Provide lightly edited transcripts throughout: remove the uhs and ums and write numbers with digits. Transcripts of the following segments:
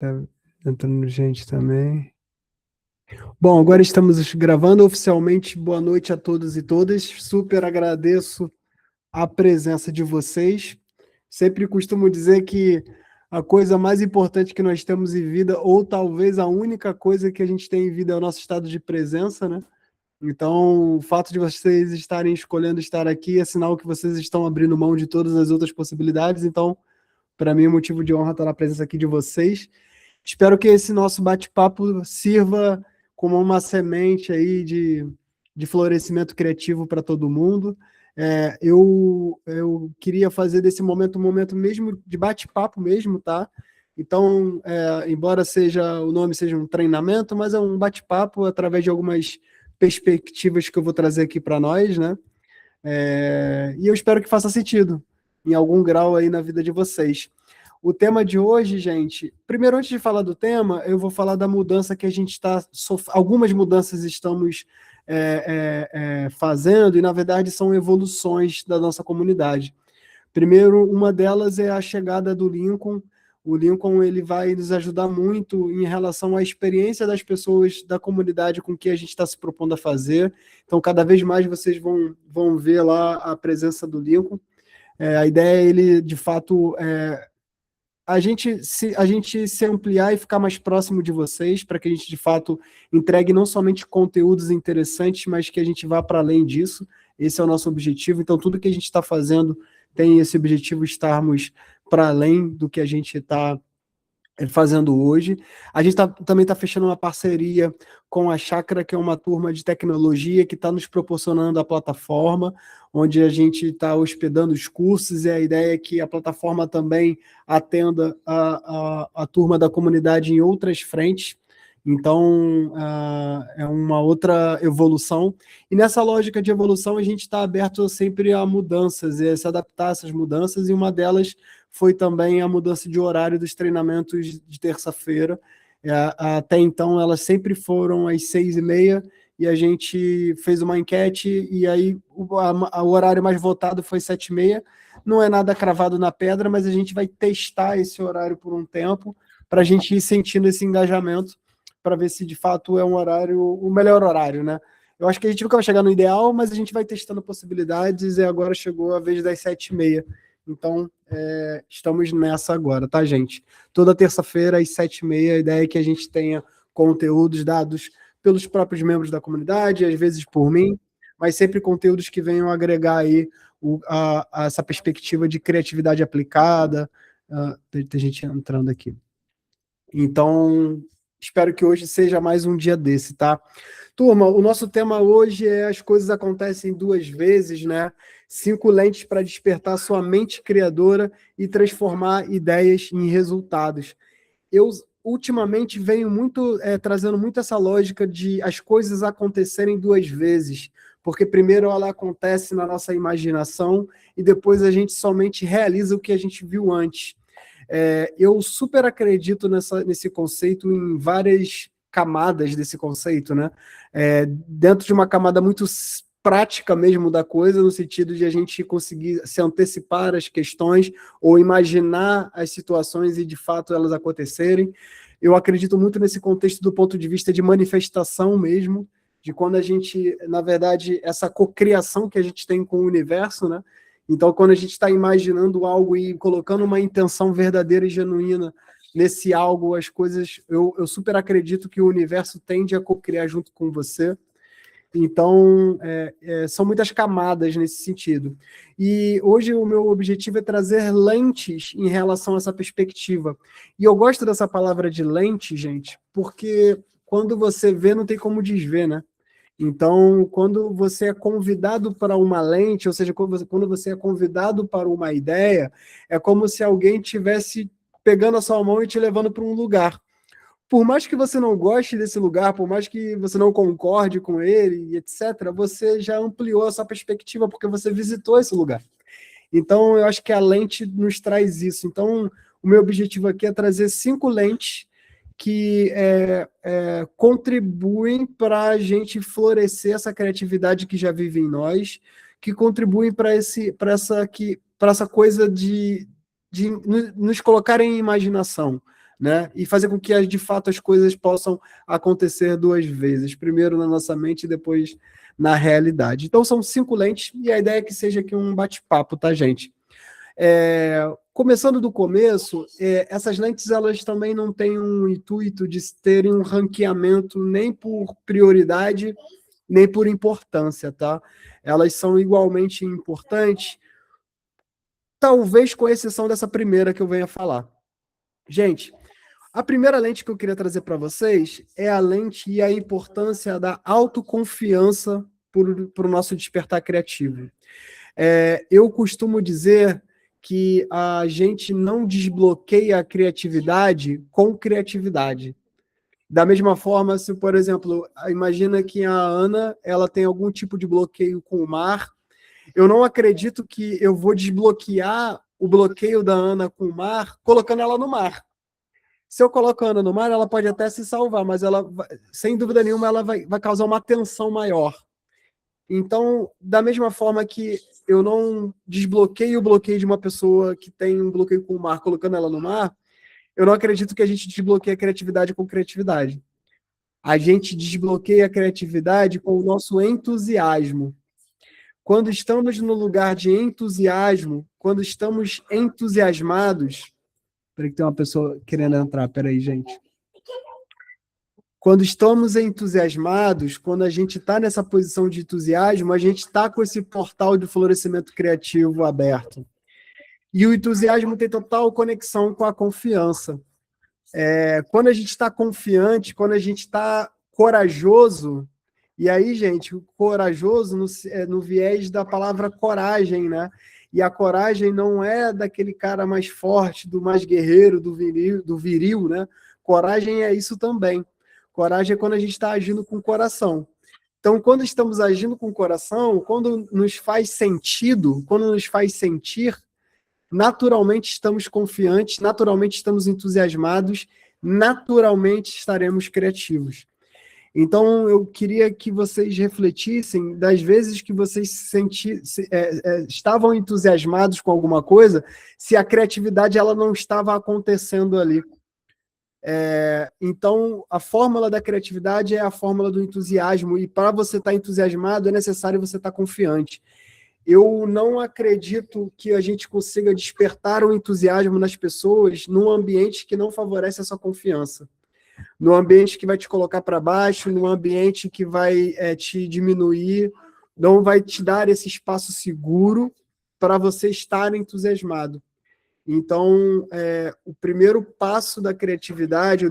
Tá entrando gente também. Bom, agora estamos gravando oficialmente. Boa noite a todos e todas. Super agradeço a presença de vocês. Sempre costumo dizer que a coisa mais importante que nós temos em vida, ou talvez a única coisa que a gente tem em vida, é o nosso estado de presença, né? Então, o fato de vocês estarem escolhendo estar aqui é sinal que vocês estão abrindo mão de todas as outras possibilidades. Então, para mim, é motivo de honra estar na presença aqui de vocês. Espero que esse nosso bate-papo sirva como uma semente aí de florescimento criativo para todo mundo. Eu queria fazer desse momento um momento mesmo de bate-papo mesmo, tá? Então, embora o nome seja um treinamento, mas é um bate-papo através de algumas perspectivas que eu vou trazer aqui para nós, né? E eu espero que faça sentido em algum grau aí na vida de vocês. O tema de hoje, gente, primeiro, antes de falar do tema, eu vou falar da mudança que a gente está algumas mudanças estamos fazendo, e na verdade são evoluções da nossa comunidade. Primeiro, uma delas é a chegada do Lincoln. O Lincoln ele vai nos ajudar muito em relação à experiência das pessoas da comunidade com que a gente está se propondo a fazer. Então, cada vez mais vocês vão ver lá a presença do Lincoln. A ideia é ele, de fato, a gente se ampliar e ficar mais próximo de vocês, para que a gente, de fato, entregue não somente conteúdos interessantes, mas que a gente vá para além disso. Esse é o nosso objetivo. Então, tudo que a gente está fazendo tem esse objetivo, estarmos para além do que a gente está fazendo hoje. A gente também está fechando uma parceria com a Chakra, que é uma turma de tecnologia que está nos proporcionando a plataforma, onde a gente está hospedando os cursos, e a ideia é que a plataforma também atenda a turma da comunidade em outras frentes. Então, é uma outra evolução. E nessa lógica de evolução, a gente está aberto sempre a mudanças, e a se adaptar a essas mudanças, e uma delas foi também a mudança de horário dos treinamentos de terça-feira. Até então, elas sempre foram às 6h30, e a gente fez uma enquete, e aí o horário mais votado foi 7h30. Não é nada cravado na pedra, mas a gente vai testar esse horário por um tempo, para a gente ir sentindo esse engajamento, para ver se de fato é o melhor horário, né? Eu acho que a gente nunca vai chegar no ideal, mas a gente vai testando possibilidades, e agora chegou a vez das 7h30. Então, estamos nessa agora, tá, gente? Toda terça-feira, às 7h30, a ideia é que a gente tenha conteúdos dados pelos próprios membros da comunidade, às vezes por mim, mas sempre conteúdos que venham agregar aí essa perspectiva de criatividade aplicada. Tem gente entrando aqui. Então, espero que hoje seja mais um dia desse, tá? Turma, o nosso tema hoje é as coisas acontecem duas vezes, né? 5 lentes para despertar sua mente criadora e transformar ideias em resultados. Eu, ultimamente, venho muito trazendo muito essa lógica de as coisas acontecerem duas vezes, porque primeiro ela acontece na nossa imaginação e depois a gente somente realiza o que a gente viu antes. Eu super acredito nesse conceito em várias camadas desse conceito, né? Dentro de uma camada muito prática mesmo da coisa, no sentido de a gente conseguir se antecipar às questões ou imaginar as situações e, de fato, elas acontecerem. Eu acredito muito nesse contexto do ponto de vista de manifestação mesmo, de quando a gente, na verdade, essa cocriação que a gente tem com o universo, né? Então, quando a gente está imaginando algo e colocando uma intenção verdadeira e genuína nesse algo, as coisas, eu super acredito que o universo tende a cocriar junto com você. Então, são muitas camadas nesse sentido. E hoje o meu objetivo é trazer lentes em relação a essa perspectiva. E eu gosto dessa palavra de lente, gente, porque quando você vê, não tem como desver, né? Então, quando você é convidado para uma lente, ou seja, quando você é convidado para uma ideia, é como se alguém estivesse pegando a sua mão e te levando para um lugar. Por mais que você não goste desse lugar, por mais que você não concorde com ele, etc., você já ampliou a sua perspectiva porque você visitou esse lugar. Então, eu acho que a lente nos traz isso. Então, o meu objetivo aqui é trazer 5 lentes que contribuem para a gente florescer essa criatividade que já vive em nós, que contribuem para essa coisa de nos colocar em imaginação, né? E fazer com que, de fato, as coisas possam acontecer duas vezes. Primeiro na nossa mente e depois na realidade. Então, são 5 lentes e a ideia é que seja aqui um bate-papo, tá, gente? Começando do começo, essas lentes elas também não têm um intuito de terem um ranqueamento nem por prioridade, nem por importância, tá? Elas são igualmente importantes, talvez com exceção dessa primeira que eu venho a falar. Gente, a primeira lente que eu queria trazer para vocês é a lente e a importância da autoconfiança para o nosso despertar criativo. Eu costumo dizer que a gente não desbloqueia a criatividade com criatividade. Da mesma forma, se, por exemplo, imagina que a Ana ela tem algum tipo de bloqueio com o mar, eu não acredito que eu vou desbloquear o bloqueio da Ana com o mar colocando ela no mar. Se eu coloco a Ana no mar, ela pode até se salvar, mas ela, sem dúvida nenhuma, ela vai causar uma tensão maior. Então, da mesma forma que eu não desbloqueio o bloqueio de uma pessoa que tem um bloqueio com o mar, colocando ela no mar, eu não acredito que a gente desbloqueie a criatividade com criatividade. A gente desbloqueia a criatividade com o nosso entusiasmo. Quando estamos no lugar de entusiasmo, quando estamos entusiasmados... Peraí que tem uma pessoa querendo entrar, peraí, gente. Quando estamos entusiasmados, quando a gente está nessa posição de entusiasmo, a gente está com esse portal de florescimento criativo aberto. E o entusiasmo tem total conexão com a confiança. Quando a gente está confiante, quando a gente está corajoso, e aí, gente, o corajoso no viés da palavra coragem, né? E a coragem não é daquele cara mais forte, do mais guerreiro, do viril, né? Coragem é isso também. Coragem é quando a gente está agindo com o coração. Então, quando estamos agindo com o coração, quando nos faz sentido, quando nos faz sentir, naturalmente estamos confiantes, naturalmente estamos entusiasmados, naturalmente estaremos criativos. Então, eu queria que vocês refletissem das vezes que vocês estavam entusiasmados com alguma coisa, se a criatividade ela não estava acontecendo ali. Então, a fórmula da criatividade é a fórmula do entusiasmo, e para você estar entusiasmado é necessário você estar confiante. Eu não acredito que a gente consiga despertar o entusiasmo nas pessoas num ambiente que não favorece essa confiança. Num ambiente que vai te colocar para baixo, num ambiente que vai te diminuir, não vai te dar esse espaço seguro para você estar entusiasmado. Então, o primeiro passo da criatividade,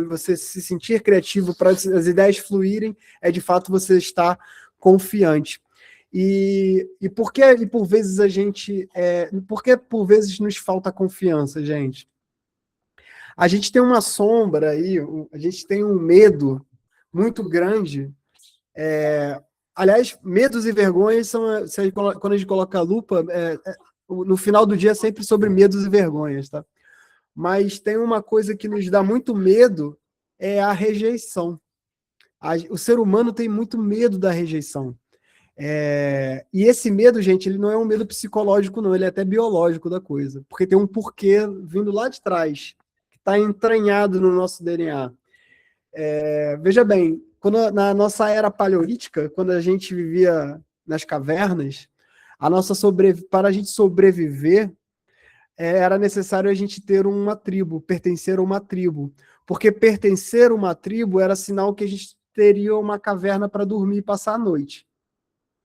você se sentir criativo para as ideias fluírem, é de fato você estar confiante. E por que por vezes a gente... por que por vezes nos falta confiança, gente? A gente tem uma sombra aí, a gente tem um medo muito grande. Aliás, medos e vergonhas são... quando a gente coloca a lupa, no final do dia é sempre sobre medos e vergonhas, tá? Mas tem uma coisa que nos dá muito medo, é a rejeição. O ser humano tem muito medo da rejeição. E esse medo, gente, ele não é um medo psicológico, não, ele é até biológico da coisa, porque tem um porquê vindo lá de trás, que está entranhado no nosso DNA. Veja bem, na nossa era paleolítica, quando a gente vivia nas cavernas, para a gente sobreviver, era necessário a gente ter uma tribo, pertencer a uma tribo, porque pertencer a uma tribo era sinal que a gente teria uma caverna para dormir e passar a noite.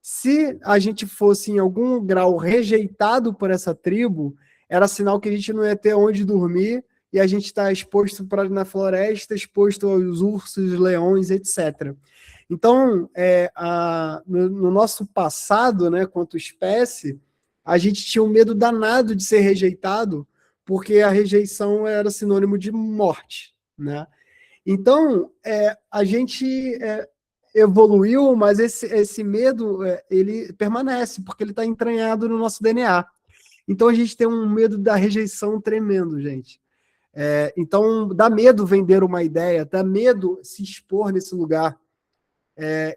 Se a gente fosse em algum grau rejeitado por essa tribo, era sinal que a gente não ia ter onde dormir e a gente está exposto na floresta, exposto aos ursos, leões, etc. Então, no nosso passado, né, quanto espécie, a gente tinha um medo danado de ser rejeitado, porque a rejeição era sinônimo de morte, né? Então, a gente evoluiu, mas esse medo ele permanece, porque ele está entranhado no nosso DNA. Então, a gente tem um medo da rejeição tremendo, gente. Então, dá medo vender uma ideia, dá medo se expor nesse lugar.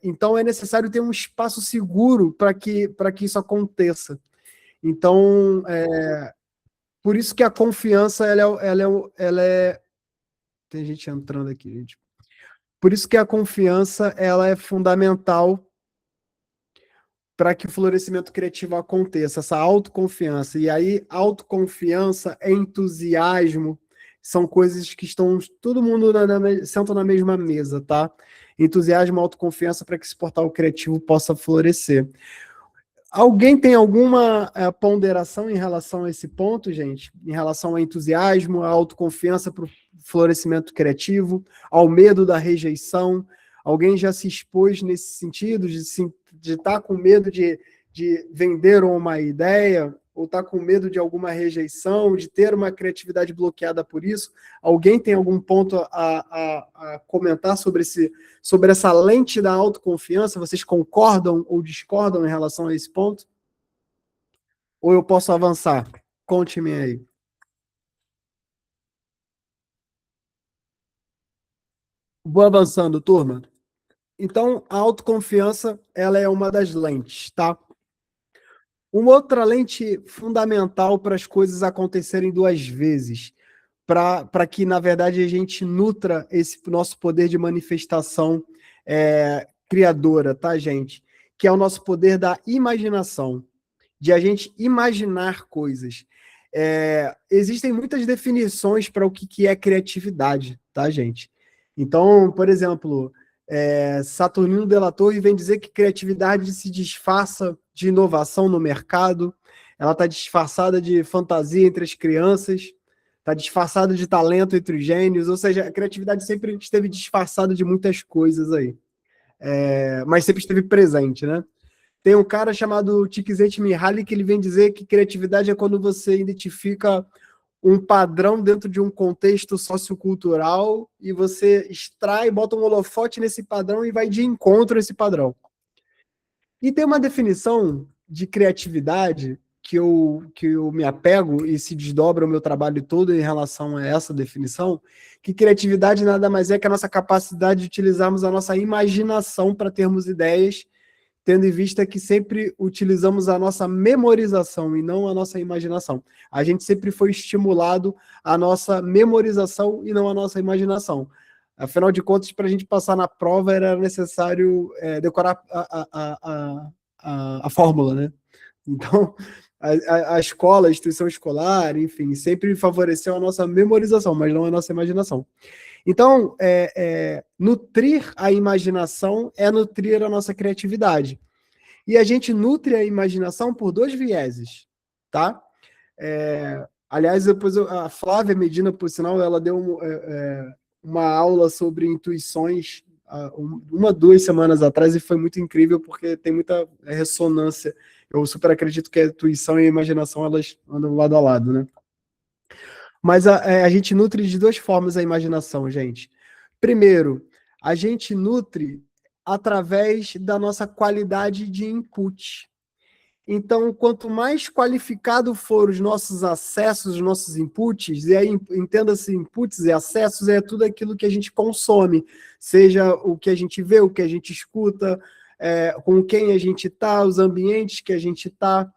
Então, é necessário ter um espaço seguro para que isso aconteça. Então, por isso que a confiança ela é Tem gente entrando aqui, gente. Por isso que a confiança ela é fundamental para que o florescimento criativo aconteça, essa autoconfiança. E aí, autoconfiança, entusiasmo, são coisas que estão todo mundo senta na mesma mesa, tá? Entusiasmo, autoconfiança para que esse portal criativo possa florescer. Alguém tem alguma ponderação em relação a esse ponto, gente? Em relação ao entusiasmo, à autoconfiança para o florescimento criativo, ao medo da rejeição? Alguém já se expôs nesse sentido, de estar com medo de vender uma ideia, ou estar com medo de alguma rejeição, de ter uma criatividade bloqueada por isso? Alguém tem algum ponto a comentar sobre essa lente da autoconfiança? Vocês concordam ou discordam em relação a esse ponto? Ou eu posso avançar? Conte-me aí. Vou avançando, turma. Então, a autoconfiança, ela é uma das lentes, tá? Uma outra lente fundamental para as coisas acontecerem duas vezes, para que, na verdade, a gente nutra esse nosso poder de manifestação criadora, tá, gente? Que é o nosso poder da imaginação, de a gente imaginar coisas. Existem muitas definições para o que é criatividade, tá, gente? Então, por exemplo, Saturnino Della Torre vem dizer que criatividade se disfarça de inovação no mercado, ela está disfarçada de fantasia entre as crianças, está disfarçada de talento entre os gênios, ou seja, a criatividade sempre esteve disfarçada de muitas coisas aí, mas sempre esteve presente, né? Tem um cara chamado Csikszentmihalyi que ele vem dizer que criatividade é quando você identifica um padrão dentro de um contexto sociocultural e você extrai, bota um holofote nesse padrão e vai de encontro a esse padrão. E tem uma definição de criatividade que eu me apego e se desdobra o meu trabalho todo em relação a essa definição, que criatividade nada mais é que a nossa capacidade de utilizarmos a nossa imaginação para termos ideias, tendo em vista que sempre utilizamos a nossa memorização e não a nossa imaginação. A gente sempre foi estimulado a nossa memorização e não a nossa imaginação. Afinal de contas, para a gente passar na prova, era necessário decorar a fórmula, né? Então, a escola, a instituição escolar, enfim, sempre favoreceu a nossa memorização, mas não a nossa imaginação. Então, nutrir a imaginação é nutrir a nossa criatividade. E a gente nutre a imaginação por dois vieses, tá? Aliás, depois a Flávia Medina, por sinal, ela deu uma aula sobre intuições 2 semanas atrás e foi muito incrível porque tem muita ressonância. Eu super acredito que a intuição e a imaginação elas andam lado a lado, né? Mas a gente nutre de duas formas a imaginação, gente. Primeiro, a gente nutre através da nossa qualidade de input. Então, quanto mais qualificado for os nossos acessos, os nossos inputs, e aí entenda-se inputs e acessos, é tudo aquilo que a gente consome, seja o que a gente vê, o que a gente escuta, com quem a gente está, os ambientes que a gente está.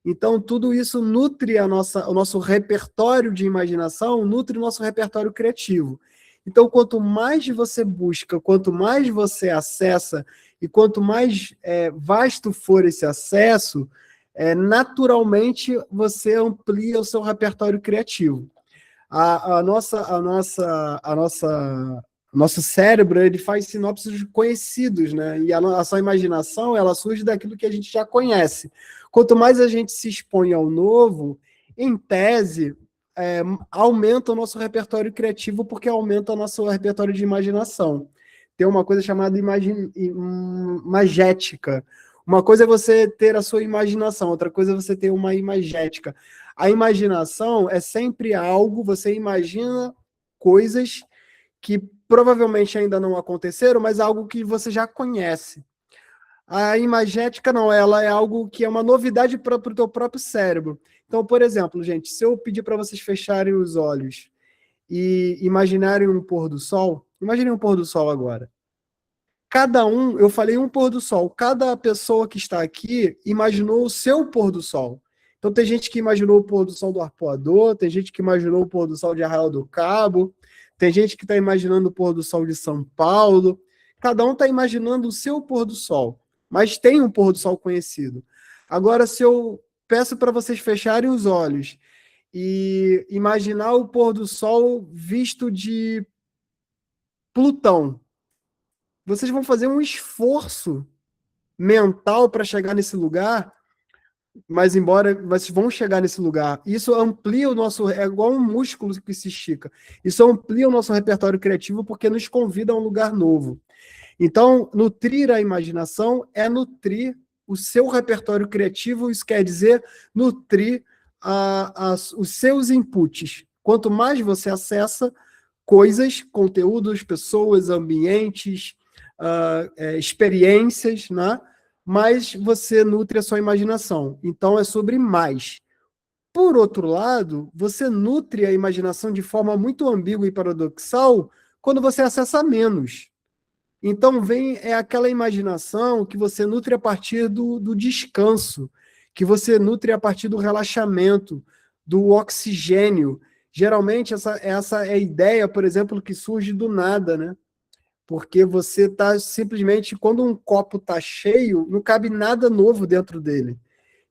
Então, tudo isso nutre o nosso repertório de imaginação, nutre o nosso repertório criativo. Então, quanto mais você busca, quanto mais você acessa, e quanto mais vasto for esse acesso, naturalmente você amplia o seu repertório criativo. Nosso cérebro ele faz sinopses conhecidos, né? E a nossa imaginação ela surge daquilo que a gente já conhece. Quanto mais a gente se expõe ao novo, em tese, aumenta o nosso repertório criativo porque aumenta o nosso repertório de imaginação. Tem uma coisa chamada imagética. Uma coisa é você ter a sua imaginação, outra coisa é você ter uma imagética. A imaginação é sempre algo, você imagina coisas que provavelmente ainda não aconteceram, mas algo que você já conhece. A imagética não, ela é algo que é uma novidade para o teu próprio cérebro. Então, por exemplo, gente, se eu pedir para vocês fecharem os olhos e imaginarem um pôr do sol, imaginem um pôr do sol agora. Eu falei um pôr do sol, cada pessoa que está aqui imaginou o seu pôr do sol. Então tem gente que imaginou o pôr do sol do Arpoador, tem gente que imaginou o pôr do sol de Arraial do Cabo, tem gente que está imaginando o pôr do sol de São Paulo, cada um está imaginando o seu pôr do sol, mas tem um pôr do sol conhecido. Agora, se eu peço para vocês fecharem os olhos e imaginar o pôr do sol visto de Plutão, vocês vão fazer um esforço mental para chegar nesse lugar, mas embora vocês vão chegar nesse lugar, isso amplia o nosso, é igual um músculo que se estica, isso amplia o nosso repertório criativo porque nos convida a um lugar novo. Então, nutrir a imaginação é nutrir o seu repertório criativo, isso quer dizer nutrir os seus inputs. Quanto mais você acessa coisas, conteúdos, pessoas, ambientes, experiências, né? Mais você nutre a sua imaginação. Então, é sobre mais. Por outro lado, você nutre a imaginação de forma muito ambígua e paradoxal quando você acessa menos. Então, é aquela imaginação que você nutre a partir do descanso, que você nutre a partir do relaxamento, do oxigênio. Geralmente, essa é a ideia, por exemplo, que surge do nada, né? Porque você está simplesmente, quando um copo está cheio, não cabe nada novo dentro dele.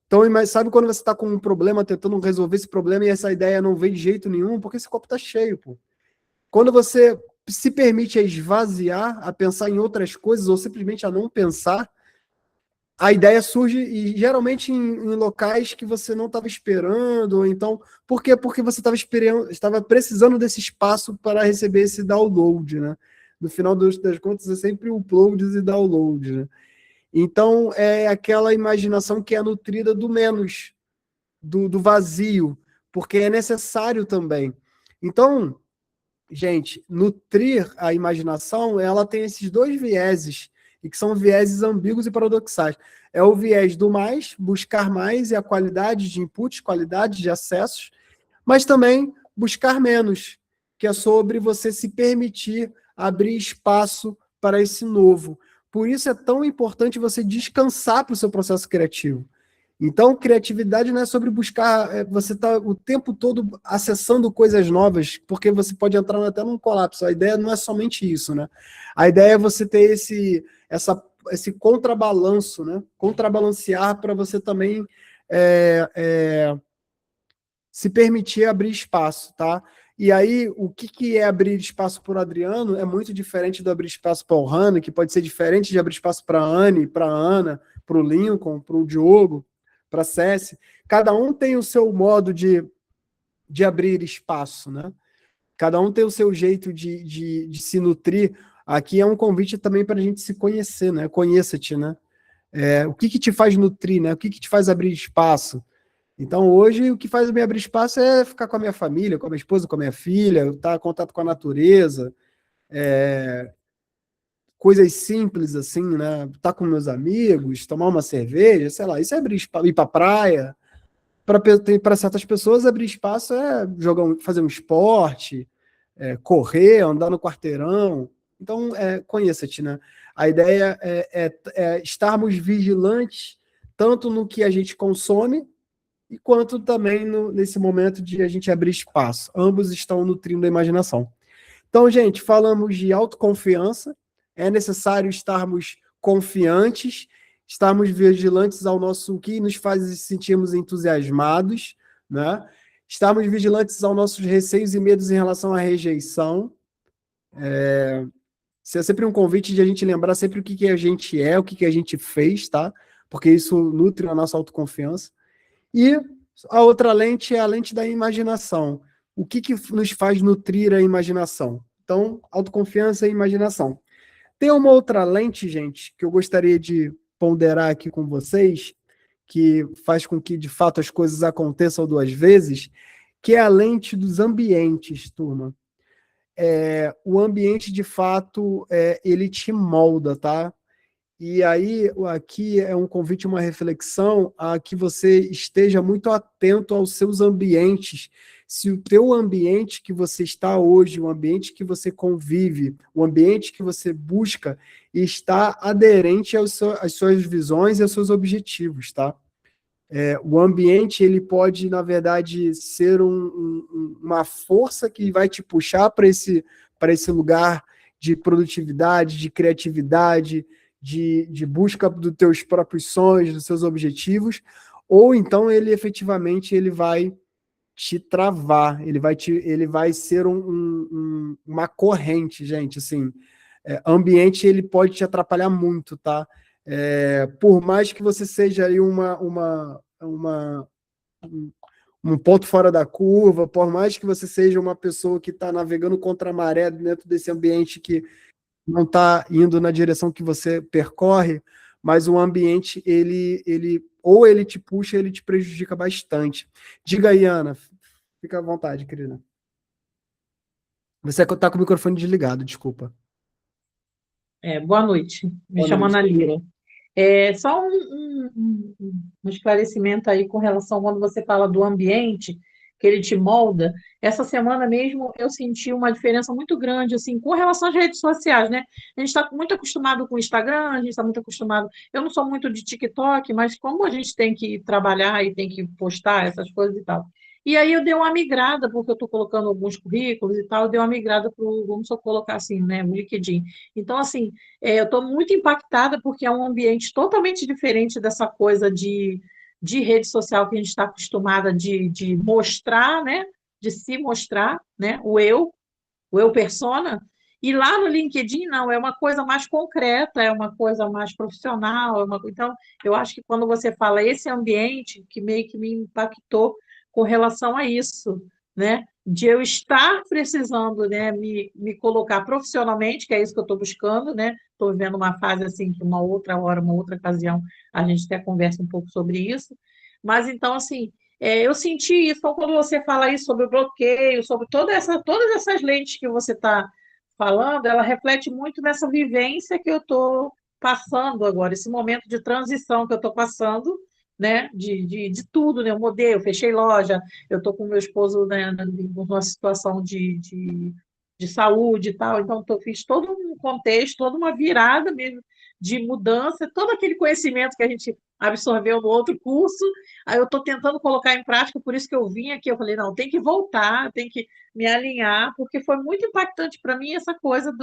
Então, mas sabe quando você está com um problema, tentando resolver esse problema e essa ideia não vem de jeito nenhum? Porque esse copo está cheio, pô. Quando você se permite a esvaziar, a pensar em outras coisas, ou simplesmente a não pensar, a ideia surge, e geralmente em locais que você não estava esperando, ou então... Por quê? Porque você estava precisando desse espaço para receber esse download, né? No final das contas, é sempre uploads e downloads, né? Então, é aquela imaginação que é nutrida do menos, do vazio, porque é necessário também. Então, gente, nutrir a imaginação, ela tem esses dois vieses, e que são vieses ambíguos e paradoxais. É o viés do mais, buscar mais, e a qualidade de inputs, qualidade de acessos, mas também buscar menos, que é sobre você se permitir abrir espaço para esse novo. Por isso é tão importante você descansar para o seu processo criativo. Então, criatividade não é sobre buscar, você está o tempo todo acessando coisas novas, porque você pode entrar até num colapso. A ideia não é somente isso, né? A ideia é você ter esse contrabalanço, né? Contrabalancear para você também se permitir abrir espaço, tá? E aí, o que é abrir espaço para o Adriano é muito diferente do abrir espaço para o Hanna, que pode ser diferente de abrir espaço para a Anne, para a Ana, para o Lincoln, para o Diogo, para a Céci. Cada um tem o seu modo de abrir espaço, né? Cada um tem o seu jeito de se nutrir. Aqui é um convite também para a gente se conhecer, né? Conheça-te, né? O que te faz nutrir, né? O que te faz abrir espaço? Então, hoje, o que faz me abrir espaço é ficar com a minha família, com a minha esposa, com a minha filha, estar em contato com a natureza, coisas simples, assim, né? Estar com meus amigos, tomar uma cerveja, sei lá, isso é abrir espaço, ir para a praia. Para certas pessoas, abrir espaço é fazer um esporte, correr, andar no quarteirão. Então, conheça-te, né? A ideia é estarmos vigilantes tanto no que a gente consome, e quanto também nesse momento de a gente abrir espaço. Ambos estão nutrindo a imaginação. Então, gente, falamos de autoconfiança, é necessário estarmos confiantes, estarmos vigilantes ao nosso, o que nos faz sentirmos entusiasmados, né? Estarmos vigilantes aos nossos receios e medos em relação à rejeição. Isso é sempre um convite de a gente lembrar sempre o que a gente é, o que a gente fez, tá? Porque isso nutre a nossa autoconfiança. E a outra lente é a lente da imaginação. O que nos faz nutrir a imaginação? Então, autoconfiança e imaginação. Tem uma outra lente, gente, que eu gostaria de ponderar aqui com vocês, que faz com que, de fato, as coisas aconteçam duas vezes, que é a lente dos ambientes, turma. O ambiente, de fato, ele te molda, tá? E aí, aqui é um convite, uma reflexão a que você esteja muito atento aos seus ambientes. Se o teu ambiente que você está hoje, o ambiente que você convive, o ambiente que você busca, está aderente às suas visões e aos seus objetivos, tá? O ambiente, ele pode, na verdade, ser uma força que vai te puxar para esse lugar de produtividade, de criatividade, de busca dos teus próprios sonhos, dos seus objetivos, ou então ele efetivamente ele vai te travar, ele vai ser uma corrente, gente, assim, ambiente ele pode te atrapalhar muito, tá? Por mais que você seja aí um ponto fora da curva, por mais que você seja uma pessoa que está navegando contra a maré dentro desse ambiente que não está indo na direção que você percorre, mas o ambiente, ou ele te puxa, ele te prejudica bastante. Diga aí, Ana, fica à vontade, querida. Você está com o microfone desligado, desculpa. Boa noite, me Boa chamo noite. Ana Lira. Só um esclarecimento aí com relação quando você fala do ambiente, que ele te molda. Essa semana mesmo eu senti uma diferença muito grande, assim, com relação às redes sociais, né? A gente está muito acostumado com o Instagram, a gente está muito acostumado. Eu não sou muito de TikTok, mas como a gente tem que trabalhar e tem que postar essas coisas e tal. E aí eu dei uma migrada, porque eu estou colocando alguns currículos e tal, eu dei uma migrada para o, vamos só colocar assim, né, o LinkedIn. Então, assim, eu estou muito impactada porque é um ambiente totalmente diferente dessa coisa de rede social que a gente está acostumada de mostrar, né? De se mostrar, né? O eu persona. E lá no LinkedIn, não, é uma coisa mais concreta, é uma coisa mais profissional. Então, eu acho que quando você fala esse ambiente, que meio que me impactou com relação a isso, né? De eu estar precisando, né, me colocar profissionalmente, que é isso que eu estou buscando, né? Estou vivendo uma fase assim que uma outra hora, uma outra ocasião, a gente até conversa um pouco sobre isso. Mas então, assim, eu senti isso. Então, quando você fala isso sobre o bloqueio, sobre todas essas lentes que você está falando, ela reflete muito nessa vivência que eu estou passando agora, esse momento de transição que eu estou passando, né, de tudo, né, eu mudei, eu fechei loja, eu estou com meu esposo, né, numa situação de saúde e tal, então fiz todo um contexto, toda uma virada mesmo de mudança, todo aquele conhecimento que a gente absorveu no outro curso, aí eu estou tentando colocar em prática, por isso que eu vim aqui, eu falei, não, tem que voltar, tem que me alinhar, porque foi muito impactante para mim essa coisa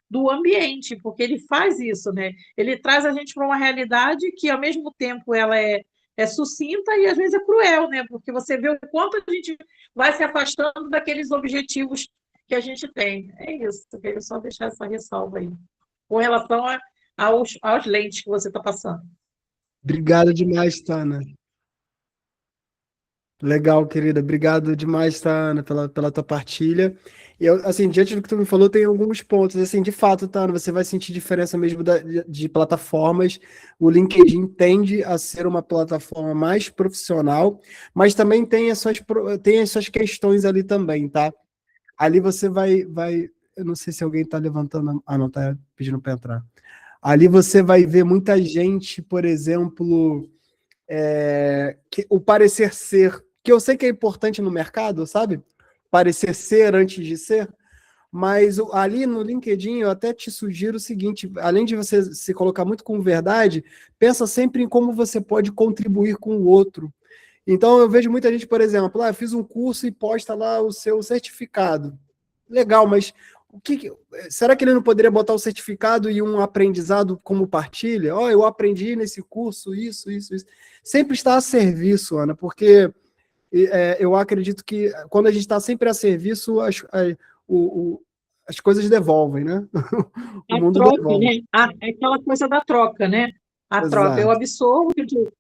do ambiente, porque ele faz isso, né? Ele traz a gente para uma realidade que, ao mesmo tempo, ela é sucinta e às vezes é cruel, né? Porque você vê o quanto a gente vai se afastando daqueles objetivos que a gente tem. É isso, eu queria só deixar essa ressalva aí, com relação aos lentes que você está passando. Obrigado demais, Tana. Legal, querida. Obrigado demais, tá, Ana, pela tua partilha. E eu, assim, diante do que tu me falou, tem alguns pontos. Assim, de fato, tá, Ana, você vai sentir diferença mesmo de plataformas. O LinkedIn tende a ser uma plataforma mais profissional, mas também tem as suas questões ali também, tá? Ali você vai. Eu não sei se alguém tá levantando. Ah, não, tá pedindo para entrar. Ali você vai ver muita gente, por exemplo, o parecer ser, que eu sei que é importante no mercado, sabe? Parecer ser antes de ser, mas ali no LinkedIn eu até te sugiro o seguinte, além de você se colocar muito com verdade, pensa sempre em como você pode contribuir com o outro. Então eu vejo muita gente, por exemplo, fiz um curso e posta lá o seu certificado. Legal, mas será que ele não poderia botar o certificado e um aprendizado como partilha? Eu aprendi nesse curso isso, isso, isso. Sempre está a serviço, Ana, porque eu acredito que quando a gente está sempre a serviço, as coisas devolvem, né? O A mundo troca, devolve. né? É aquela coisa da troca, né? A troca. Eu Exato. absorvo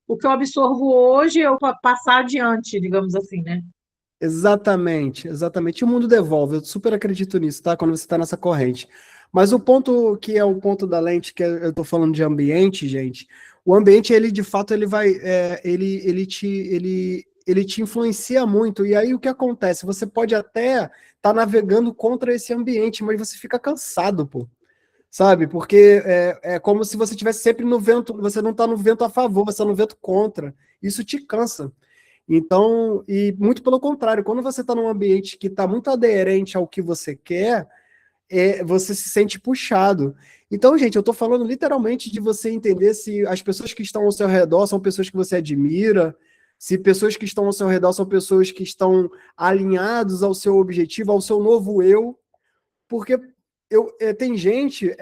o que eu absorvo hoje, eu passar adiante, digamos assim, né? Exatamente, exatamente. E o mundo devolve, eu super acredito nisso, tá? Quando você está nessa corrente. Mas o ponto que é o ponto da lente, que eu estou falando de ambiente, gente, o ambiente, ele de fato, ele vai, ele te influencia muito. E aí o que acontece? Você pode até estar navegando contra esse ambiente, mas você fica cansado, pô. Sabe? Porque é como se você estivesse sempre no vento, você não está no vento a favor, você está no vento contra. Isso te cansa. Então, e muito pelo contrário, quando você está num ambiente que está muito aderente ao que você quer, você se sente puxado. Então, gente, eu estou falando literalmente de você entender se as pessoas que estão ao seu redor são pessoas que você admira, se pessoas que estão ao seu redor são pessoas que estão alinhados ao seu objetivo, ao seu novo eu, porque tem gente,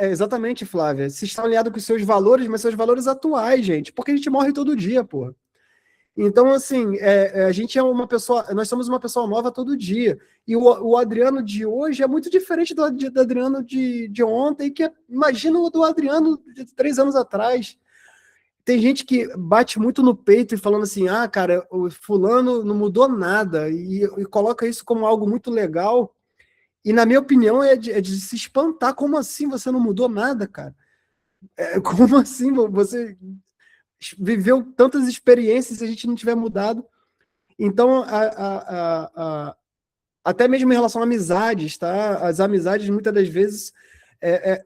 exatamente, Flávia, se estão alinhados com os seus valores, mas seus valores atuais, gente, porque a gente morre todo dia, pô. Então, assim, a gente é uma pessoa, nós somos uma pessoa nova todo dia. E o Adriano de hoje é muito diferente do Adriano de ontem, imagina o do Adriano de 3 anos atrás. Tem gente que bate muito no peito e falando assim, cara, o fulano não mudou nada, e coloca isso como algo muito legal. E, na minha opinião, é de se espantar. Como assim você não mudou nada, cara? Como assim você viveu tantas experiências e a gente não tiver mudado? Então, até mesmo em relação a amizades, tá? As amizades, muitas das vezes,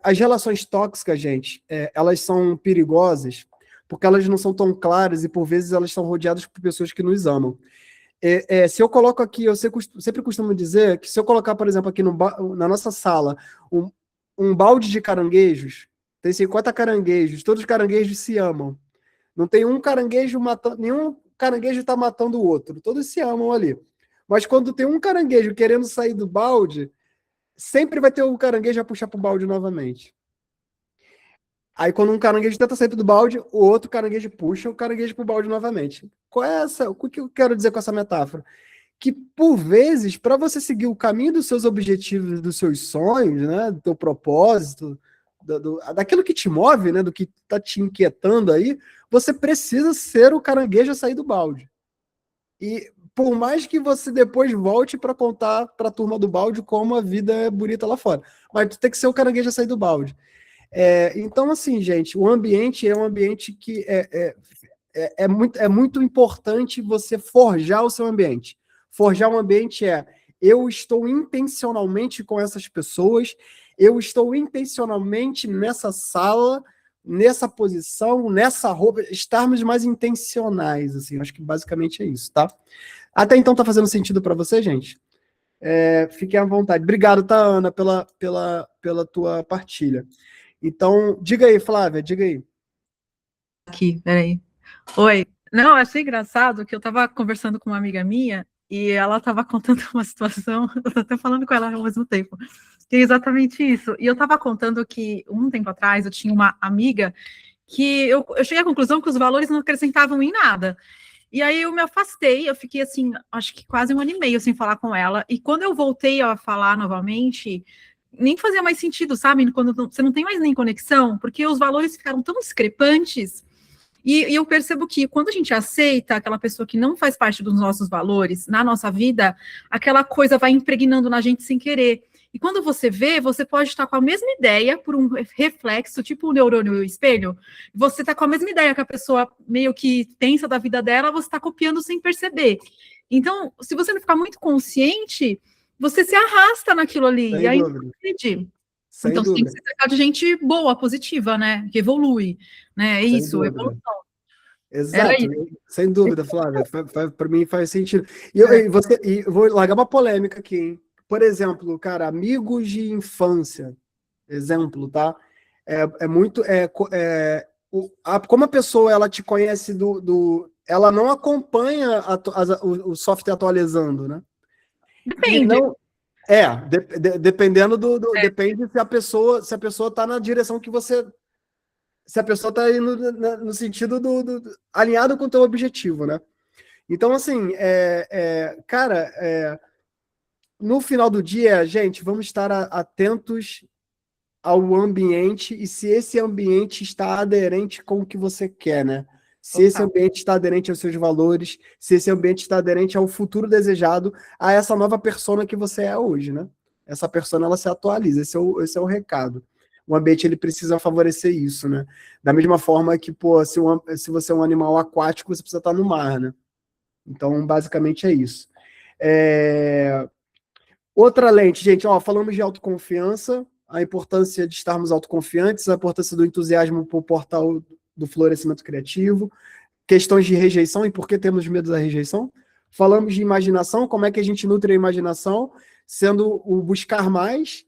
as relações tóxicas, gente, elas são perigosas porque elas não são tão claras e, por vezes, elas são rodeadas por pessoas que nos amam. Se eu coloco aqui, eu sempre costumo dizer que se eu colocar, por exemplo, aqui na nossa sala, um balde de caranguejos, tem 50 caranguejos, todos os caranguejos se amam. Não tem um caranguejo matando, nenhum caranguejo está matando o outro, todos se amam ali. Mas quando tem um caranguejo querendo sair do balde, sempre vai ter um caranguejo a puxar para o balde novamente. Aí quando um caranguejo tenta sair do balde, o outro caranguejo puxa o caranguejo para o balde novamente. O que eu quero dizer com essa metáfora? Que, por vezes, para você seguir o caminho dos seus objetivos, dos seus sonhos, né, do teu propósito, daquilo que te move, né, do que está te inquietando aí, você precisa ser o caranguejo a sair do balde. E por mais que você depois volte para contar para a turma do balde como a vida é bonita lá fora, mas tu tem que ser o caranguejo a sair do balde. Então, assim, gente, o ambiente é um ambiente que é muito importante você forjar o seu ambiente. Forjar um ambiente eu estou intencionalmente com essas pessoas, eu estou intencionalmente nessa sala, nessa posição, nessa roupa, estarmos mais intencionais, assim, acho que basicamente é isso, tá? Até então tá fazendo sentido para você, gente? Fiquem à vontade. Obrigado, tá, Ana, pela tua partilha. Então, diga aí, Flávia, diga aí. Aqui, peraí. Oi. Não, achei engraçado que eu estava conversando com uma amiga minha e ela estava contando uma situação, eu estou até falando com ela ao mesmo tempo, que é exatamente isso. E eu estava contando que, um tempo atrás, eu tinha uma amiga que eu cheguei à conclusão que os valores não acrescentavam em nada. E aí eu me afastei, eu fiquei assim, acho que quase 1 ano e meio sem falar com ela. E quando eu voltei a falar novamente, nem fazia mais sentido, sabe? Quando você não tem mais nem conexão, porque os valores ficaram tão discrepantes. E eu percebo que quando a gente aceita aquela pessoa que não faz parte dos nossos valores na nossa vida, aquela coisa vai impregnando na gente sem querer. E quando você vê, você pode estar com a mesma ideia por um reflexo, tipo o neurônio e o espelho. Você está com a mesma ideia que a pessoa meio que pensa da vida dela, você está copiando sem perceber. Então, se você não ficar muito consciente, você se arrasta naquilo ali. Sem e aí, dúvida. Sem então, dúvida. Você tem que se cercar de gente boa, positiva, né? Que evolui. Né? É isso, evolução. Exato, sem dúvida, Flávia. Para mim faz sentido. E eu vou largar uma polêmica aqui, hein? Por exemplo, cara, amigos de infância, exemplo, tá? Como a pessoa ela te conhece ela não acompanha o software atualizando, né? Depende. Dependendo depende se a pessoa está na direção que você, se a pessoa está indo no sentido alinhado com o teu objetivo, né? Então, assim, cara, no final do dia, gente, vamos estar atentos ao ambiente e se esse ambiente está aderente com o que você quer, né? Se esse ambiente está aderente aos seus valores, se esse ambiente está aderente ao futuro desejado, a essa nova persona que você é hoje, né? Essa persona, ela se atualiza, esse é o recado. O ambiente, ele precisa favorecer isso, né? Da mesma forma que, se você é um animal aquático, você precisa estar no mar, né? Então, basicamente é isso. Outra lente, gente, falamos de autoconfiança, a importância de estarmos autoconfiantes, a importância do entusiasmo para o portal do florescimento criativo, questões de rejeição e por que temos medo da rejeição. Falamos de imaginação, como é que a gente nutre a imaginação, sendo o buscar mais,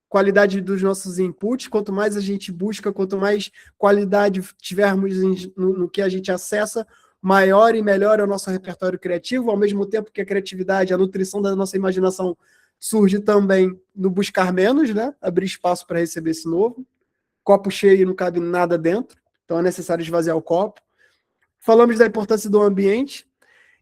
qualidade dos nossos inputs, quanto mais a gente busca, quanto mais qualidade tivermos no que a gente acessa, maior e melhor é o nosso repertório criativo, ao mesmo tempo que a criatividade, a nutrição da nossa imaginação surge também no buscar menos, né? Abrir espaço para receber esse novo. Copo cheio e não cabe nada dentro, então é necessário esvaziar o copo. Falamos da importância do ambiente,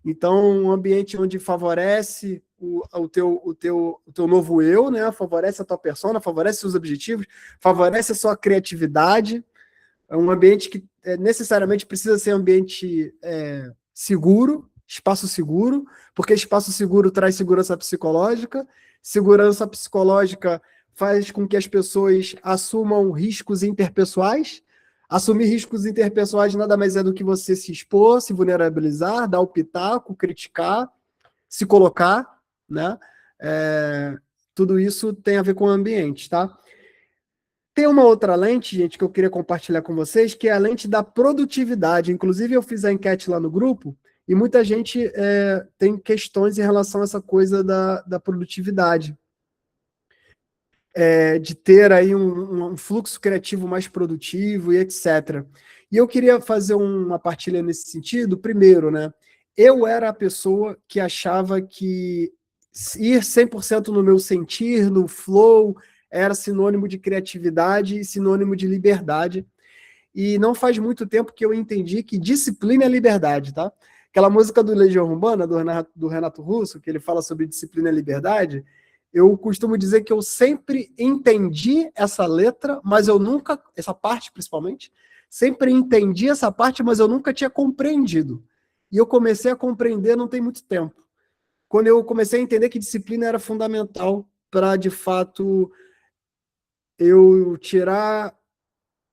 então um ambiente onde favorece o teu novo eu, né? Favorece a tua persona, favorece seus objetivos, favorece a sua criatividade. É um ambiente que necessariamente precisa ser um ambiente seguro, espaço seguro, porque espaço seguro traz segurança psicológica. Segurança psicológica faz com que as pessoas assumam riscos interpessoais. Assumir riscos interpessoais nada mais é do que você se expor, se vulnerabilizar, dar o pitaco, criticar, se colocar, né? Tudo isso tem a ver com o ambiente, tá? Tem uma outra lente, gente, que eu queria compartilhar com vocês, que é a lente da produtividade. Inclusive, eu fiz a enquete lá no grupo e muita gente tem questões em relação a essa coisa da produtividade. De ter aí um fluxo criativo mais produtivo e etc. E eu queria fazer uma partilha nesse sentido. Primeiro, né? Eu era a pessoa que achava que ir 100% no meu sentir, no flow, era sinônimo de criatividade e sinônimo de liberdade. E não faz muito tempo que eu entendi que disciplina é liberdade, tá? Aquela música do Legião Urbana, do Renato Russo, que ele fala sobre disciplina e liberdade, eu costumo dizer que eu sempre entendi essa letra, mas eu nunca, essa parte principalmente, sempre entendi essa parte, mas eu nunca tinha compreendido. E eu comecei a compreender não tem muito tempo. Quando eu comecei a entender que disciplina era fundamental para, de fato, eu tirar...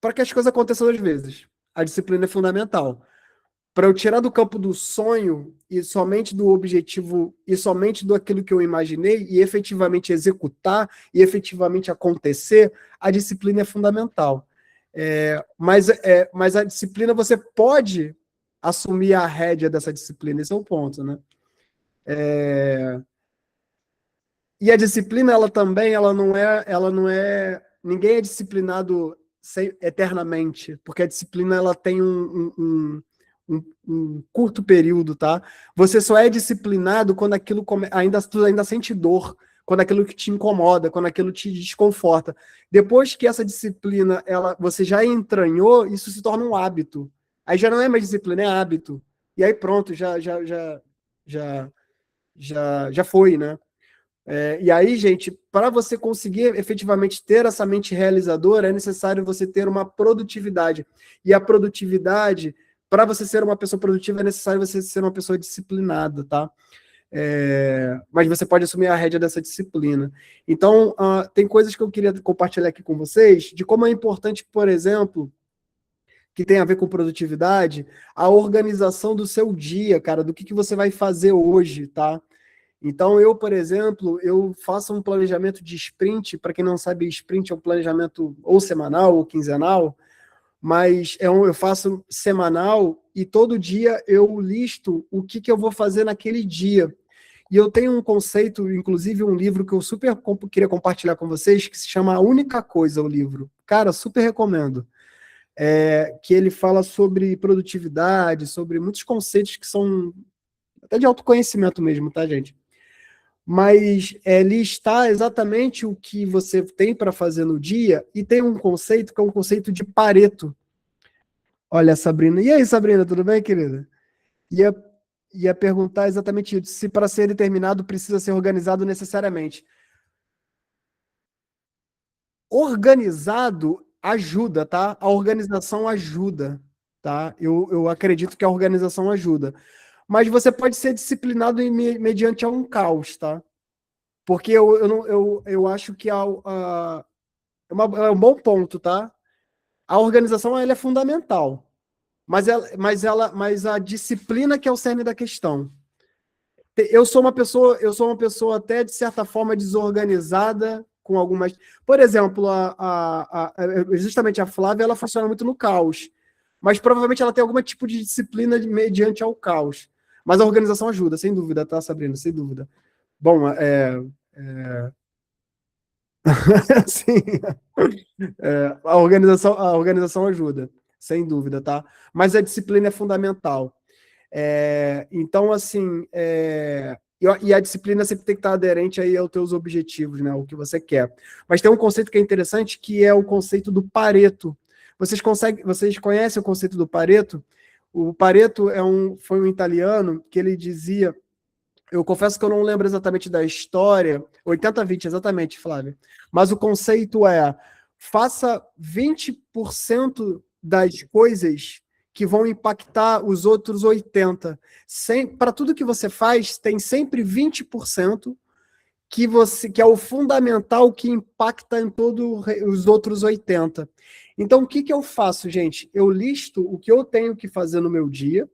Para que as coisas aconteçam às vezes. A disciplina é fundamental. Para eu tirar do campo do sonho e somente do objetivo e somente do aquilo que eu imaginei e efetivamente executar e efetivamente acontecer, a disciplina é fundamental. Mas a disciplina, você pode assumir a rédea dessa disciplina, esse é o ponto, né? E a disciplina, ela também, ela não é, ninguém é disciplinado eternamente, porque a disciplina, ela tem um curto período, tá? Você só é disciplinado quando aquilo tu ainda sente dor, quando aquilo que te incomoda, quando aquilo te desconforta. Depois que essa disciplina, você já entranhou, isso se torna um hábito. Aí já não é mais disciplina, é hábito. E aí pronto, já foi, né? E aí, gente, para você conseguir efetivamente ter essa mente realizadora, é necessário você ter uma produtividade. E a produtividade, para você ser uma pessoa produtiva, é necessário você ser uma pessoa disciplinada, tá? Mas você pode assumir a rédea dessa disciplina. Então, tem coisas que eu queria compartilhar aqui com vocês, de como é importante, por exemplo, que tem a ver com produtividade, a organização do seu dia, cara, do que você vai fazer hoje, tá? Então, eu, por exemplo, eu faço um planejamento de sprint. Para quem não sabe, sprint é um planejamento ou semanal ou quinzenal, mas eu faço semanal e todo dia eu listo o que eu vou fazer naquele dia. E eu tenho um conceito, inclusive um livro que eu super queria compartilhar com vocês, que se chama A Única Coisa, o livro. Cara, super recomendo. Que ele fala sobre produtividade, sobre muitos conceitos que são até de autoconhecimento mesmo, tá, gente? Mas listar exatamente o que você tem para fazer no dia, e tem um conceito que é um conceito de Pareto. Olha, Sabrina. E aí, Sabrina, tudo bem, querida? Ia perguntar exatamente isso, se para ser determinado precisa ser organizado necessariamente. Organizado ajuda, tá? A organização ajuda, tá? Eu acredito que a organização ajuda. Mas você pode ser disciplinado mediante um caos, tá? Porque eu acho que é um bom ponto, tá? A organização, ela é fundamental, mas a disciplina que é o cerne da questão. Eu sou uma pessoa até, de certa forma, desorganizada com algumas... Por exemplo, justamente a Flávia, ela funciona muito no caos, mas provavelmente ela tem algum tipo de disciplina mediante ao caos. Mas a organização ajuda, sem dúvida, tá, Sabrina? Sem dúvida. Bom, sim, a organização ajuda, sem dúvida, tá? Mas a disciplina é fundamental. Então, assim, e a disciplina sempre tem que estar aderente aí aos teus objetivos, né? O que você quer. Mas tem um conceito que é interessante, que é o conceito do Pareto. Vocês conhecem o conceito do Pareto? O Pareto foi um italiano que ele dizia, eu confesso que eu não lembro exatamente da história, 80-20, exatamente, Flávio. Mas o conceito é, faça 20% das coisas que vão impactar os outros 80%. Para tudo que você faz, tem sempre 20% que é o fundamental que impacta em todos os outros 80%. Então, o que eu faço, gente? Eu listo o que eu tenho que fazer no meu dia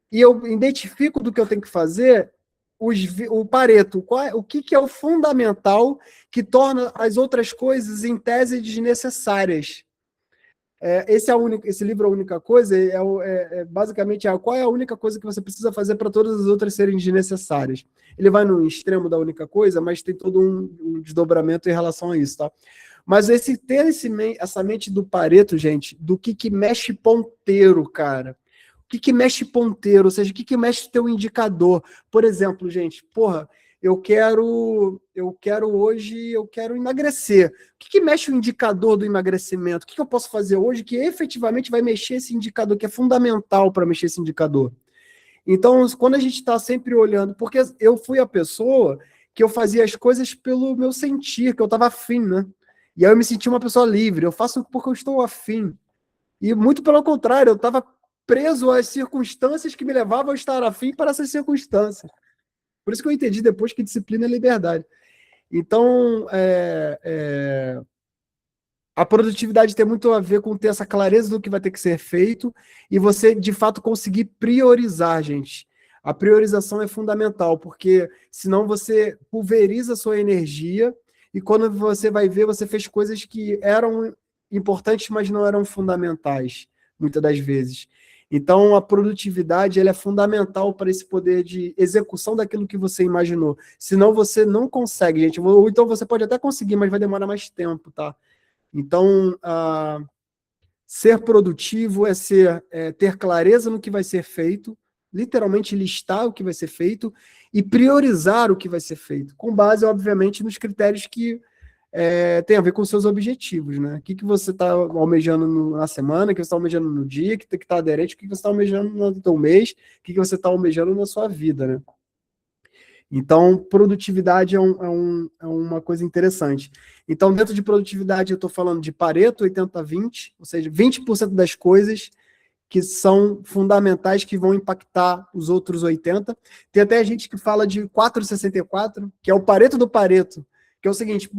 e eu identifico do que eu tenho que fazer o Pareto. O que é o fundamental que torna as outras coisas, em tese, desnecessárias. Esse livro, A Única Coisa, basicamente qual é a única coisa que você precisa fazer para todas as outras serem desnecessárias. Ele vai no extremo da única coisa, mas tem todo um desdobramento em relação a isso, tá? Mas ter essa mente do Pareto, gente, do que mexe ponteiro, cara. O que mexe ponteiro, ou seja, o que mexe teu indicador. Por exemplo, gente, eu quero emagrecer. O que mexe o indicador do emagrecimento? O que eu posso fazer hoje que efetivamente vai mexer esse indicador, que é fundamental para mexer esse indicador? Então, quando a gente está sempre olhando, porque eu fui a pessoa que eu fazia as coisas pelo meu sentir, que eu estava afim, né? E aí eu me senti uma pessoa livre, eu faço porque eu estou afim. E muito pelo contrário, eu estava preso às circunstâncias que me levavam a estar afim para essas circunstâncias. Por isso que eu entendi depois que disciplina é liberdade. Então, a produtividade tem muito a ver com ter essa clareza do que vai ter que ser feito e você, de fato, conseguir priorizar, gente. A priorização é fundamental, porque senão você pulveriza a sua energia e quando você vai ver, você fez coisas que eram importantes, mas não eram fundamentais, muitas das vezes. Então, a produtividade ela é fundamental para esse poder de execução daquilo que você imaginou. Senão, você não consegue, gente. Ou então, você pode até conseguir, mas vai demorar mais tempo, tá? Então, ser produtivo é ter clareza no que vai ser feito, literalmente listar o que vai ser feito e priorizar o que vai ser feito, com base, obviamente, nos critérios que tem a ver com seus objetivos, né? O que você está almejando na semana, o que você está almejando no dia, que está aderente, o que você está almejando no seu mês, o que você está almejando na sua vida, né? Então, produtividade é uma coisa interessante. Então, dentro de produtividade, eu estou falando de Pareto 80-20, ou seja, 20% das coisas que são fundamentais, que vão impactar os outros 80%. Tem até gente que fala de 4,64, que é o Pareto do Pareto, que é o seguinte,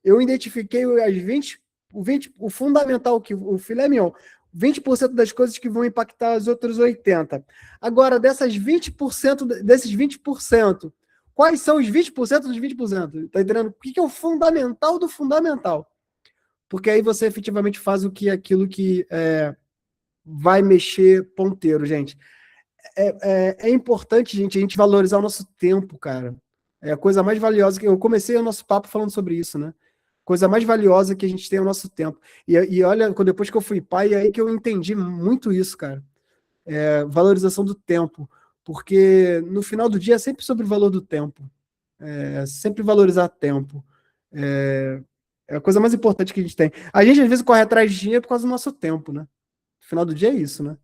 eu identifiquei o fundamental, o filé mignon, 20% das coisas que vão impactar os outros 80%. Agora, desses 20%, quais são os 20% dos 20%? Tá entendendo? O que é o fundamental do fundamental? Porque aí você efetivamente faz aquilo que vai mexer ponteiro, gente. É importante, gente, a gente valorizar o nosso tempo, cara. É a coisa mais valiosa que eu comecei o nosso papo falando sobre isso, né? Coisa mais valiosa que a gente tem é o nosso tempo. E olha, depois que eu fui pai, é aí que eu entendi muito isso, cara. Valorização do tempo. Porque no final do dia é sempre sobre o valor do tempo. Sempre valorizar tempo. É a coisa mais importante que a gente tem. A gente, às vezes, corre atrás de dinheiro por causa do nosso tempo, né? No final do dia é isso, né?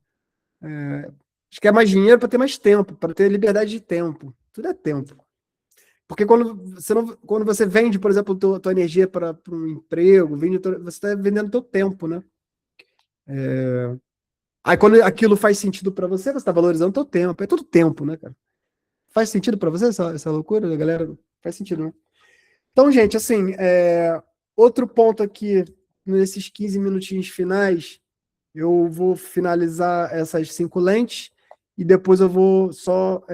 A gente quer mais dinheiro para ter mais tempo, para ter liberdade de tempo. Tudo é tempo. Porque quando você vende, por exemplo, tua energia para um emprego, você está vendendo teu tempo, né? Aí quando aquilo faz sentido para você está valorizando teu tempo. É tudo tempo, né, cara? Faz sentido para você essa loucura, galera? Faz sentido, né? Então, gente, assim, outro ponto aqui, nesses 15 minutinhos finais, eu vou finalizar essas 5 lentes e depois eu vou só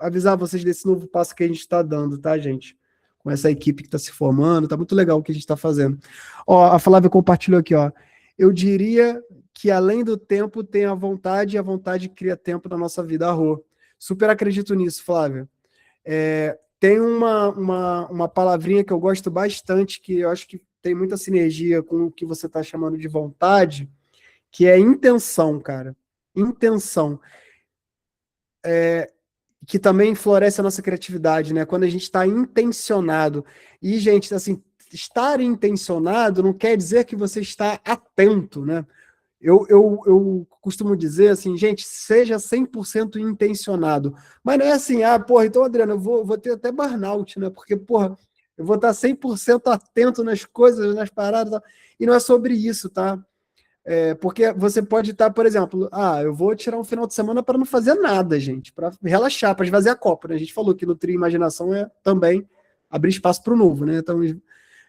avisar vocês desse novo passo que a gente está dando, tá, gente? Com essa equipe que está se formando, tá muito legal o que a gente está fazendo. Ó, a Flávia compartilhou aqui, ó. Eu diria que além do tempo tem a vontade, e a vontade cria tempo na nossa vida, Rô. Super acredito nisso, Flávia. Tem uma palavrinha que eu gosto bastante, que eu acho que tem muita sinergia com o que você está chamando de vontade, que é intenção, cara. Intenção. que também floresce a nossa criatividade, né? Quando a gente está intencionado. E, gente, assim, estar intencionado não quer dizer que você está atento, né? Eu costumo dizer assim, gente, seja 100% intencionado. Mas não é assim, porra, então, Adriano, eu vou ter até burnout, né? Porque, porra, eu vou estar 100% atento nas coisas, nas paradas, tá? E não é sobre isso, tá? Porque você pode estar, por exemplo, eu vou tirar um final de semana para não fazer nada, gente, para relaxar, para esvaziar a copa, né? A gente falou que nutrir imaginação é também abrir espaço para o novo, né? Então,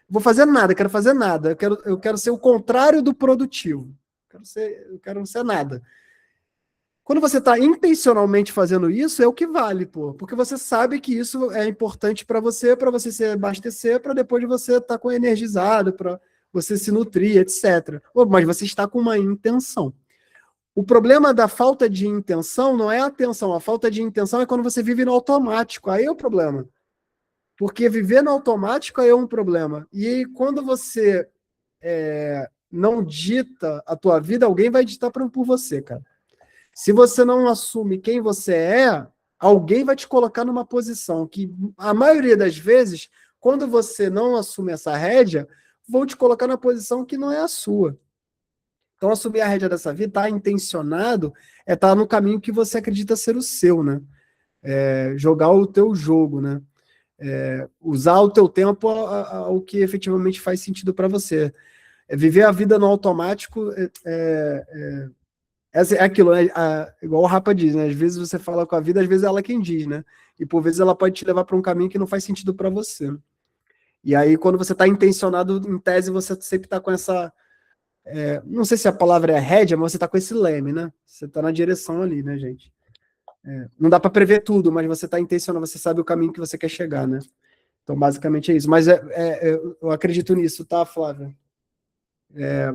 vou fazer nada, quero fazer nada, eu quero ser o contrário do produtivo. Eu quero não ser nada. Quando você está intencionalmente fazendo isso, é o que vale, pô. Porque você sabe que isso é importante para você se abastecer, para depois você estar com energizado, para você se nutrir, etc. Mas você está com uma intenção. O problema da falta de intenção não é a atenção. A falta de intenção é quando você vive no automático. Aí é o problema. Porque viver no automático aí é um problema. E quando você não dita a tua vida, alguém vai ditar por você, cara. Se você não assume quem você é, alguém vai te colocar numa posição que, a maioria das vezes, quando você não assume essa rédea, vão te colocar na posição que não é a sua. Então, assumir a rédea dessa vida, estar intencionado, estar no caminho que você acredita ser o seu, né? Jogar o teu jogo, né? Usar o teu tempo ao que efetivamente faz sentido para você. Viver a vida no automático é aquilo, né? Igual o Rapa diz, né? Às vezes você fala com a vida, às vezes é ela quem diz, né? E por vezes ela pode te levar para um caminho que não faz sentido para você. E aí, quando você está intencionado, em tese, você sempre está com essa. Não sei se a palavra é rédea, mas você está com esse leme, né? Você está na direção ali, né, gente? Não dá para prever tudo, mas você está intencionado, você sabe o caminho que você quer chegar, né? Então, basicamente é isso. Mas eu acredito nisso, tá, Flávia?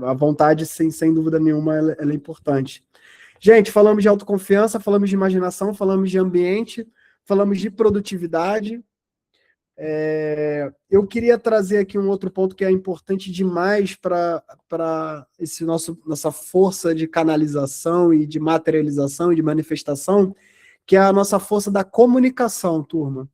A vontade, sem dúvida nenhuma, ela é importante. Gente, falamos de autoconfiança, falamos de imaginação, falamos de ambiente, falamos de produtividade. Eu queria trazer aqui um outro ponto que é importante demais para nossa força de canalização e de materialização e de manifestação, que é a nossa força da comunicação, turma.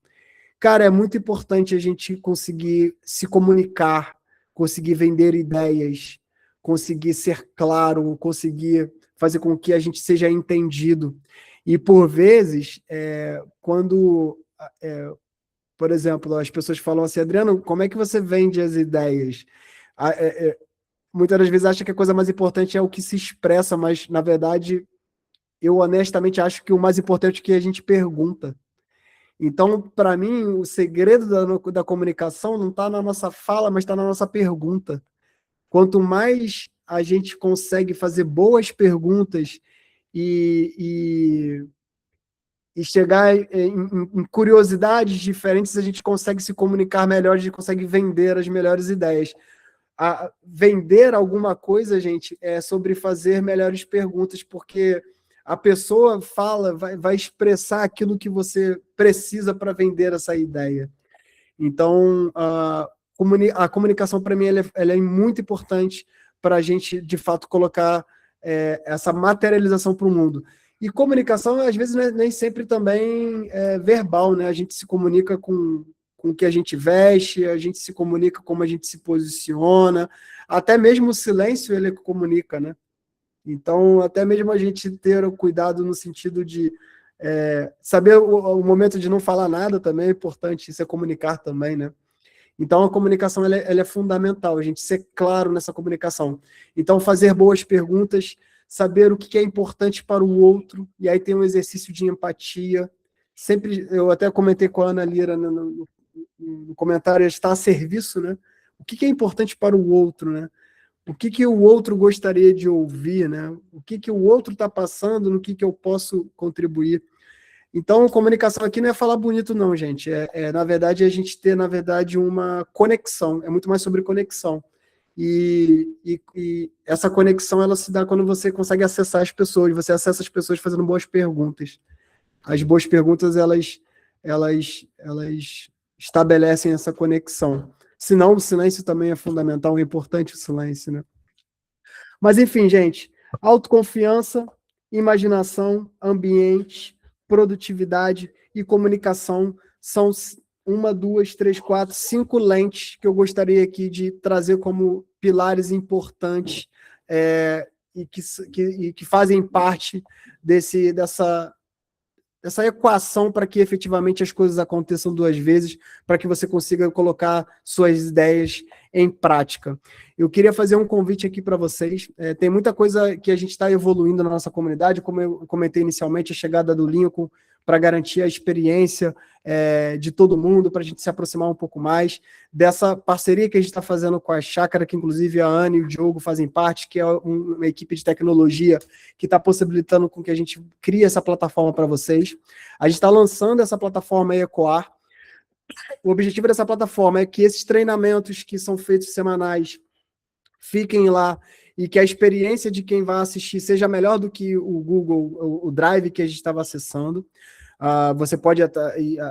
Cara, é muito importante a gente conseguir se comunicar, conseguir vender ideias, conseguir ser claro, conseguir fazer com que a gente seja entendido. E, por vezes, quando, por exemplo, as pessoas falam assim, Adriano, como é que você vende as ideias? Muitas das vezes acha que a coisa mais importante é o que se expressa, mas, na verdade, eu honestamente acho que o mais importante é o que a gente pergunta. Então, para mim, o segredo da comunicação não está na nossa fala, mas está na nossa pergunta. Quanto mais a gente consegue fazer boas perguntas e chegar em curiosidades diferentes, a gente consegue se comunicar melhor, a gente consegue vender as melhores ideias. Vender alguma coisa, gente, é sobre fazer melhores perguntas, porque a pessoa vai expressar aquilo que você precisa para vender essa ideia. Então, a comunicação, para mim, ela é muito importante para a gente, de fato, colocar essa materialização para o mundo. E comunicação, às vezes, nem sempre também é verbal, né? A gente se comunica com o que a gente veste, a gente se comunica como a gente se posiciona, até mesmo o silêncio, ele comunica, né? Então, até mesmo a gente ter o cuidado no sentido de saber o momento de não falar nada também é importante, isso é comunicar também, né? Então, a comunicação ela é fundamental, a gente ser claro nessa comunicação. Então, fazer boas perguntas, saber o que é importante para o outro, e aí tem um exercício de empatia. Sempre, eu até comentei com a Ana Lira no comentário, está a serviço, né? O que é importante para o outro, né? O que o outro gostaria de ouvir, né? O que o outro está passando, no que eu posso contribuir. Então, comunicação aqui não é falar bonito, não, gente. Na verdade, a gente ter, na verdade, uma conexão. É muito mais sobre conexão. E essa conexão, ela se dá quando você consegue acessar as pessoas. Você acessa as pessoas fazendo boas perguntas. As boas perguntas, elas estabelecem essa conexão. Senão, o silêncio também é fundamental, é importante o silêncio, né? Mas, enfim, gente, autoconfiança, imaginação, ambiente, produtividade e comunicação são uma, duas, três, quatro, cinco lentes que eu gostaria aqui de trazer como pilares importantes e que fazem parte dessa equação para que efetivamente as coisas aconteçam duas vezes, para que você consiga colocar suas ideias em prática. Eu queria fazer um convite aqui para vocês. Tem muita coisa que a gente está evoluindo na nossa comunidade, como eu comentei inicialmente, a chegada do Lincoln para garantir a experiência de todo mundo, para a gente se aproximar um pouco mais dessa parceria que a gente está fazendo com a Chácara, que inclusive a Ana e o Diogo fazem parte, que é uma equipe de tecnologia que está possibilitando com que a gente crie essa plataforma para vocês. A gente está lançando essa plataforma Ecoar. O objetivo dessa plataforma é que esses treinamentos que são feitos semanais fiquem lá e que a experiência de quem vai assistir seja melhor do que o Google, o Drive que a gente estava acessando. Você pode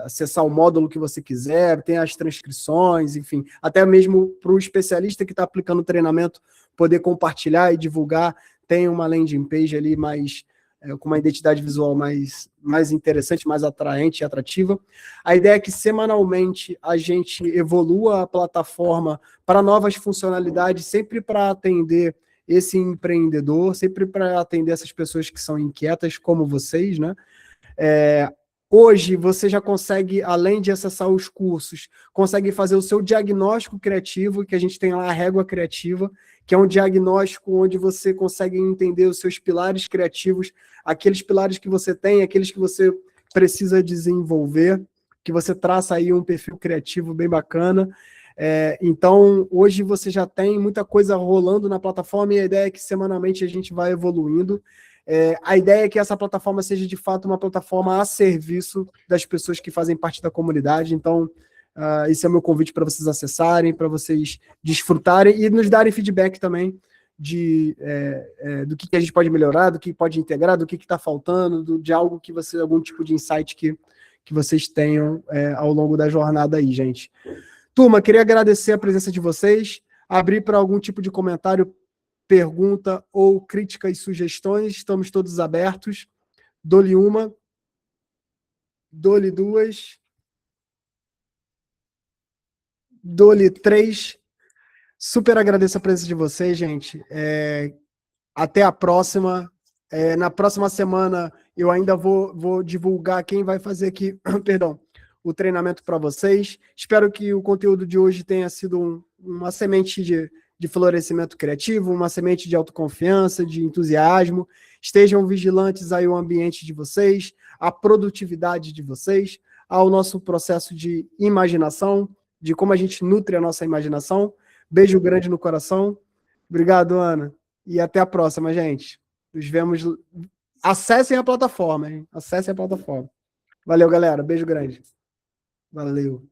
acessar o módulo que você quiser, tem as transcrições, enfim, até mesmo para o especialista que está aplicando o treinamento poder compartilhar e divulgar, tem uma landing page ali com uma identidade visual mais interessante, mais atraente e atrativa. A ideia é que semanalmente a gente evolua a plataforma para novas funcionalidades, sempre para atender esse empreendedor, sempre para atender essas pessoas que são inquietas, como vocês, né? Hoje você já consegue, além de acessar os cursos, consegue fazer o seu diagnóstico criativo, que a gente tem lá a régua criativa, que é um diagnóstico onde você consegue entender os seus pilares criativos, aqueles pilares que você tem, aqueles que você precisa desenvolver, que você traça aí um perfil criativo bem bacana. Então, hoje você já tem muita coisa rolando na plataforma e a ideia é que semanalmente a gente vai evoluindo. A ideia é que essa plataforma seja, de fato, uma plataforma a serviço das pessoas que fazem parte da comunidade. Então, esse é o meu convite para vocês acessarem, para vocês desfrutarem e nos darem feedback também do que a gente pode melhorar, do que pode integrar, do que está faltando, de algo que algum tipo de insight que vocês tenham ao longo da jornada aí, gente. Turma, queria agradecer a presença de vocês, abrir para algum tipo de comentário, pergunta ou crítica e sugestões, estamos todos abertos. Dou-lhe uma, dou-lhe duas, dou-lhe três. Super agradeço a presença de vocês, gente. Até a próxima. Na próxima semana eu ainda vou divulgar quem vai fazer aqui, perdão, o treinamento para vocês. Espero que o conteúdo de hoje tenha sido uma semente de florescimento criativo, uma semente de autoconfiança, de entusiasmo. Estejam vigilantes aí ao ambiente de vocês, à produtividade de vocês, ao nosso processo de imaginação, de como a gente nutre a nossa imaginação. Beijo grande no coração. Obrigado, Ana. E até a próxima, gente. Nos vemos. Acessem a plataforma, hein? Acessem a plataforma. Valeu, galera. Beijo grande. Valeu.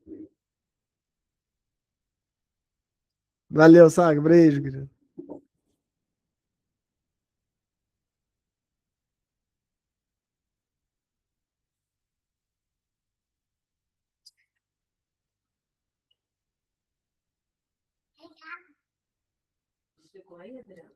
Valeu, Saga. Beijo, querido. Chegou aí, Adriano?